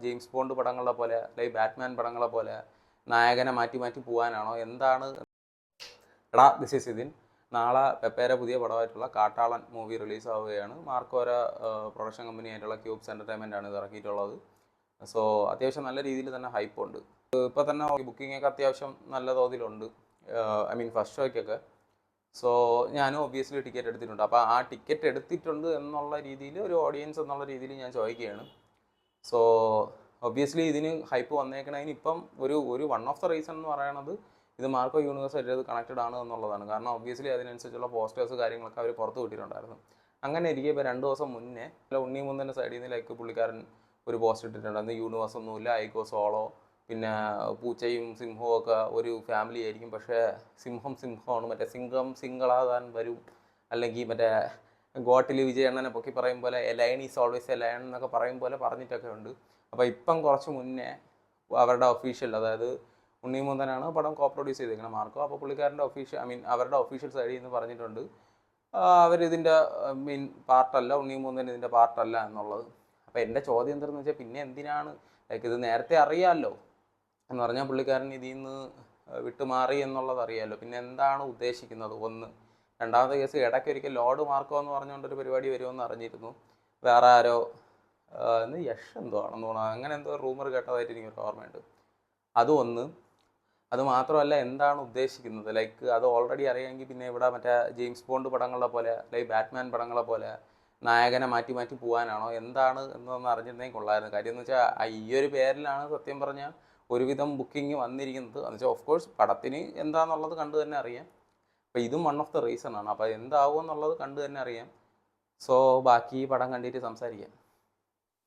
James bond പടങ്ങളെ പോലെ അല്ലെങ്കിൽ Batman പടങ്ങളെ പോലെ നായകനെ മാറ്റി മാറ്റി പോകാനാണോ എന്താണ്? എടാ ദിസ് ഈസ് ഇതിൻ. നാളെ പെപ്പേരെ പുതിയ പടമായിട്ടുള്ള കാട്ടാളൻ മൂവി റിലീസ് ആവുകയാണ്. മാർക്കോര പ്രൊഡക്ഷൻ കമ്പനി ആയിട്ടുള്ള ക്യൂബ്സ് എൻ്റർടൈൻമെൻ്റ് ആണ് ഇത് ഇറക്കിയിട്ടുള്ളത്. സോ അത്യാവശ്യം നല്ല രീതിയിൽ തന്നെ ഹൈപ്പ് ഉണ്ട്. ഇപ്പോൾ തന്നെ ബുക്കിംഗ് ഒക്കെ അത്യാവശ്യം നല്ല തോതിലുണ്ട്. ഐ മീൻ ഫസ്റ്റ് ഷോയ്ക്കൊക്കെ. സോ ഞാനും ഒബ്വിയസ്ലി ടിക്കറ്റ് എടുത്തിട്ടുണ്ട്. അപ്പോൾ ആ ടിക്കറ്റ് എടുത്തിട്ടുണ്ട് എന്നുള്ള രീതിയിൽ ഒരു ഓഡിയൻസ് എന്നുള്ള രീതിയിൽ ഞാൻ ചോദിക്കുകയാണ്. സോ ഒബ്വിയസ്ലി ഇതിന് ഹൈപ്പ് വന്നേക്കണതിന് ഇപ്പം ഒരു വൺ ഓഫ് ദ റീസൺ എന്ന് പറയുന്നത് ഇത് മാർക്കോ യൂണിവേഴ്സായിട്ട് ഇത് കണക്റ്റഡ് ആണ് എന്നുള്ളതാണ്. കാരണം ഒബ്വിയസ്ലി അതിനനുസരിച്ചുള്ള പോസ്റ്റേഴ്സ് കാര്യങ്ങളൊക്കെ അവർ പുറത്ത് വിട്ടിട്ടുണ്ടായിരുന്നു. അങ്ങനെ ഇരിക്കുക ഇപ്പോൾ 2 ദിവസം മുന്നേ ഉണ്ണി മുന്തൻ്റെ സൈഡിൽ നിന്ന് ലൈക്ക് പുള്ളിക്കാരൻ ഒരു പോസ്റ്റ് ഇട്ടിട്ടുണ്ടായിരുന്നു. യൂണിവേഴ്സ് ഒന്നുമില്ല, ഐക്കോ സോളോ, പിന്നെ പൂച്ചയും സിംഹവും ഒക്കെ ഒരു ഫാമിലി ആയിരിക്കും, പക്ഷേ സിംഹമാണ്, മറ്റേ സിംഹം സിംഗിളാകാൻ വരും, അല്ലെങ്കിൽ മറ്റേ ഗോട്ടിൽ വിജയണ്ണനെ പൊക്കി പറയും പോലെ A lion is always A lion എന്നൊക്കെ പറയും പോലെ പറഞ്ഞിട്ടൊക്കെ ഉണ്ട്. അപ്പോൾ ഇപ്പം കുറച്ച് മുന്നേ അവരുടെ ഒഫീഷ്യൽ, അതായത് ഉണ്ണി മുന്തനാണ് പടം കോ പ്രൊഡ്യൂസ് ചെയ്തിരിക്കുന്നത് മാർക്കോ. അപ്പോൾ പുള്ളിക്കാരൻ്റെ അവരുടെ ഒഫീഷ്യൽ സൈഡിൽ നിന്ന് പറഞ്ഞിട്ടുണ്ട് അവരിതിൻ്റെ മീൻ പാർട്ടല്ല, ഉണ്ണി മുന്തൻ ഇതിൻ്റെ പാർട്ടല്ല എന്നുള്ളത്. അപ്പോൾ എൻ്റെ ചോദ്യം എന്താണെന്ന് വെച്ചാൽ പിന്നെ എന്തിനാണ് ലൈക്ക് ഇത് നേരത്തെ അറിയാമല്ലോ എന്ന് പറഞ്ഞാൽ പുള്ളിക്കാരൻ ഇതിൽ നിന്ന് വിട്ടുമാറി എന്നുള്ളത് അറിയാമല്ലോ, പിന്നെ എന്താണ് ഉദ്ദേശിക്കുന്നത്? ഒന്ന്. രണ്ടാമത്തെ കേസ്, ഇടയ്ക്കൊരിക്കൽ ലോർഡ് മാർക്കോ എന്ന് പറഞ്ഞുകൊണ്ടൊരു പരിപാടി വരുമെന്ന് അറിഞ്ഞിരുന്നു. വേറെ ആരോ യഷ് എന്തോ ആണെന്ന് തോന്നുന്നു, അങ്ങനെ എന്തോ റൂമർ കേട്ടതായിട്ട് എനിക്കൊരു ഓർമ്മയുണ്ട്. അതും ഒന്ന്. അത് മാത്രമല്ല എന്താണ് ഉദ്ദേശിക്കുന്നത്, ലൈക്ക് അത് ഓൾറെഡി അറിയാമെങ്കിൽ പിന്നെ ഇവിടെ മറ്റേ ജെയിംസ് ബോണ്ട് പടങ്ങളെ പോലെ അല്ലെങ്കിൽ ബാറ്റ്മാൻ പടങ്ങളെ പോലെ നായകനെ മാറ്റി മാറ്റി പോകാനാണോ എന്താണ് എന്നൊന്ന് അറിഞ്ഞിരുന്നെങ്കിൽ കൊള്ളായിരുന്നു. കാര്യം എന്ന് വെച്ചാൽ ഈ ഒരു പേരിലാണ് സത്യം പറഞ്ഞാൽ ഒരുവിധം ബുക്കിംഗ് വന്നിരിക്കുന്നത്. എന്ന് വെച്ചാൽ ഓഫ് കോഴ്സ് പടത്തിന് എന്താണെന്നുള്ളത് കണ്ടു തന്നെ അറിയാം. അപ്പോൾ ഇതും വൺ ഓഫ് ദ റീസൺ ആണ്. അപ്പോൾ എന്താവും എന്നുള്ളത് കണ്ടു തന്നെ അറിയാം. സോ ബാക്കി പടം കണ്ടിട്ട് സംസാരിക്കാം.